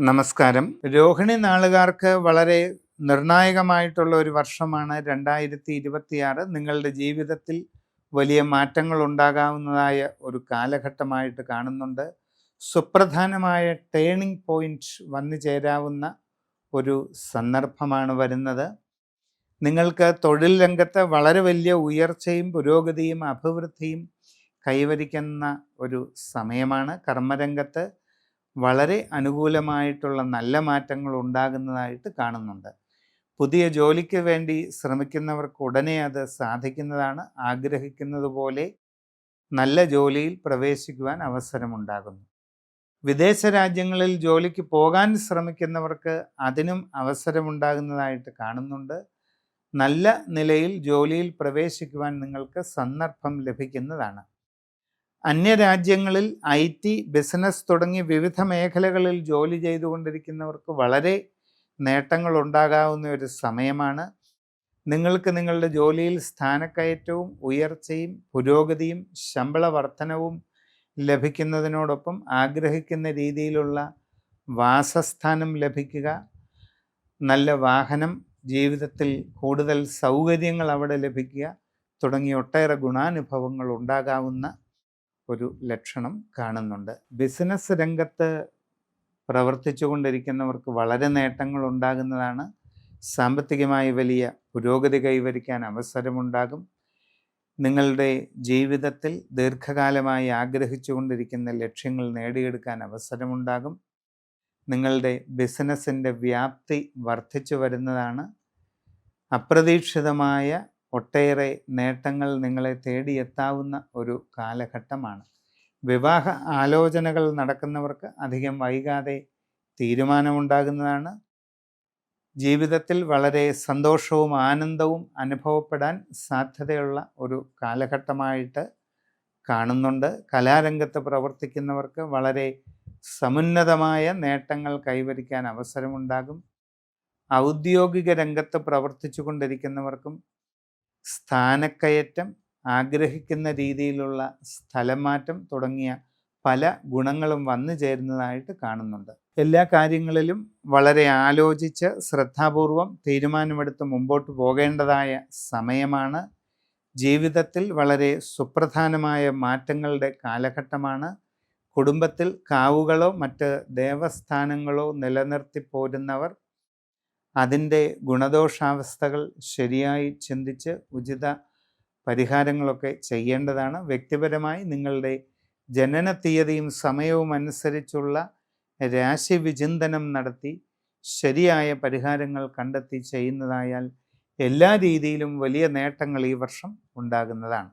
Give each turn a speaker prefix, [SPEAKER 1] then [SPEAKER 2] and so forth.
[SPEAKER 1] നമസ്കാരം. രോഹിണി നാളുകാർക്ക് വളരെ നിർണായകമായിട്ടുള്ള ഒരു വർഷമാണ് 2026. നിങ്ങളുടെ ജീവിതത്തിൽ വലിയ മാറ്റങ്ങൾ ഉണ്ടാകാവുന്നതായ ഒരു കാലഘട്ടമായിട്ട് കാണുന്നുണ്ട്. സുപ്രധാനമായ ടേണിംഗ് പോയിന്റ് വന്നു ചേരാവുന്ന ഒരു സന്ദർഭമാണ് വരുന്നത്. നിങ്ങൾക്ക് തൊഴിൽ രംഗത്ത് വളരെ വലിയ ഉയർച്ചയും പുരോഗതിയും അഭിവൃദ്ധിയും കൈവരിക്കുന്ന ഒരു സമയമാണ്. കർമ്മരംഗത്ത് വളരെ അനുകൂലമായിട്ടുള്ള നല്ല മാറ്റങ്ങൾ ഉണ്ടാകുന്നതായിട്ട് കാണുന്നുണ്ട്. പുതിയ ജോലിക്ക് വേണ്ടി ശ്രമിക്കുന്നവർക്ക് ഉടനെ അത് സാധിക്കുന്നതാണ്. ആഗ്രഹിക്കുന്നത് പോലെ നല്ല ജോലിയിൽ പ്രവേശിക്കുവാൻ അവസരമുണ്ടാകുന്നു. വിദേശ രാജ്യങ്ങളിൽ ജോലിക്ക് പോകാൻ ശ്രമിക്കുന്നവർക്ക് അതിനും അവസരമുണ്ടാകുന്നതായിട്ട് കാണുന്നുണ്ട്. നല്ല നിലയിൽ ജോലിയിൽ പ്രവേശിക്കുവാൻ നിങ്ങൾക്ക് സന്ദർഭം ലഭിക്കുന്നതാണ്. അന്യരാജ്യങ്ങളിൽ IT, ബിസിനസ് തുടങ്ങി വിവിധ മേഖലകളിൽ ജോലി ചെയ്തുകൊണ്ടിരിക്കുന്നവർക്ക് വളരെ നേട്ടങ്ങൾ ഉണ്ടാകാവുന്ന ഒരു സമയമാണ്. നിങ്ങൾക്ക് നിങ്ങളുടെ ജോലിയിൽ സ്ഥാനക്കയറ്റവും ഉയർച്ചയും പുരോഗതിയും ശമ്പള വർധനവും ലഭിക്കുന്നതിനോടൊപ്പം ആഗ്രഹിക്കുന്ന രീതിയിലുള്ള വാസസ്ഥാനം ലഭിക്കുക, നല്ല വാഹനം, ജീവിതത്തിൽ കൂടുതൽ സൗകര്യങ്ങൾ അവിടെ ലഭിക്കുക തുടങ്ങിയ ഒട്ടേറെ ഗുണാനുഭവങ്ങൾ ഉണ്ടാകാവുന്ന ഒരു ലക്ഷണം കാണുന്നുണ്ട്. ബിസിനസ് രംഗത്ത് പ്രവർത്തിച്ചു കൊണ്ടിരിക്കുന്നവർക്ക് വളരെ നേട്ടങ്ങൾ ഉണ്ടാകുന്നതാണ്. സാമ്പത്തികമായി വലിയ പുരോഗതി കൈവരിക്കാൻ അവസരമുണ്ടാകും. നിങ്ങളുടെ ജീവിതത്തിൽ ദീർഘകാലമായി ആഗ്രഹിച്ചു കൊണ്ടിരിക്കുന്ന ലക്ഷ്യങ്ങൾ നേടിയെടുക്കാൻ അവസരമുണ്ടാകും. നിങ്ങളുടെ ബിസിനസ്സിൻ്റെ വ്യാപ്തി വർദ്ധിച്ചു വരുന്നതാണ്. അപ്രതീക്ഷിതമായ ഒട്ടേറെ നേട്ടങ്ങൾ നിങ്ങളെ തേടിയെത്താവുന്ന ഒരു കാലഘട്ടമാണ്. വിവാഹ ആലോചനകൾ നടക്കുന്നവർക്ക് അധികം വൈകാതെ തീരുമാനമുണ്ടാകുന്നതാണ്. ജീവിതത്തിൽ വളരെ സന്തോഷവും ആനന്ദവും അനുഭവപ്പെടാൻ സാധ്യതയുള്ള ഒരു കാലഘട്ടമായിട്ട് കാണുന്നുണ്ട്. കലാരംഗത്ത് പ്രവർത്തിക്കുന്നവർക്ക് വളരെ സമുന്നതമായ നേട്ടങ്ങൾ കൈവരിക്കാൻ അവസരമുണ്ടാകും. ഔദ്യോഗിക രംഗത്ത് പ്രവർത്തിച്ചു കൊണ്ടിരിക്കുന്നവർക്കും സ്ഥാനക്കയറ്റം, ആഗ്രഹിക്കുന്ന രീതിയിലുള്ള സ്ഥലം മാറ്റം തുടങ്ങിയ പല ഗുണങ്ങളും വന്നു ചേരുന്നതായിട്ട് കാണുന്നുണ്ട്. എല്ലാ കാര്യങ്ങളിലും വളരെ ആലോചിച്ച് ശ്രദ്ധാപൂർവം തീരുമാനമെടുത്ത് മുമ്പോട്ട് പോകേണ്ടതായ സമയമാണ്. ജീവിതത്തിൽ വളരെ സുപ്രധാനമായ മാറ്റങ്ങളുടെ കാലഘട്ടമാണ്. കുടുംബത്തിൽ കാവുകളോ മറ്റ് ദേവസ്ഥാനങ്ങളോ നിലനിർത്തി പോരുന്നവർ അതിൻ്റെ ഗുണദോഷാവസ്ഥകൾ ശരിയായി ചിന്തിച്ച് ഉചിത പരിഹാരങ്ങളൊക്കെ ചെയ്യേണ്ടതാണ്. വ്യക്തിപരമായി നിങ്ങളുടെ ജനന തീയതിയും സമയവും അനുസരിച്ചുള്ള രാശി വിചിന്തനം നടത്തി ശരിയായ പരിഹാരങ്ങൾ കണ്ടെത്തി ചെയ്യുന്നതായാൽ എല്ലാ രീതിയിലും വലിയ നേട്ടങ്ങൾ ഈ വർഷം ഉണ്ടാകുന്നതാണ്.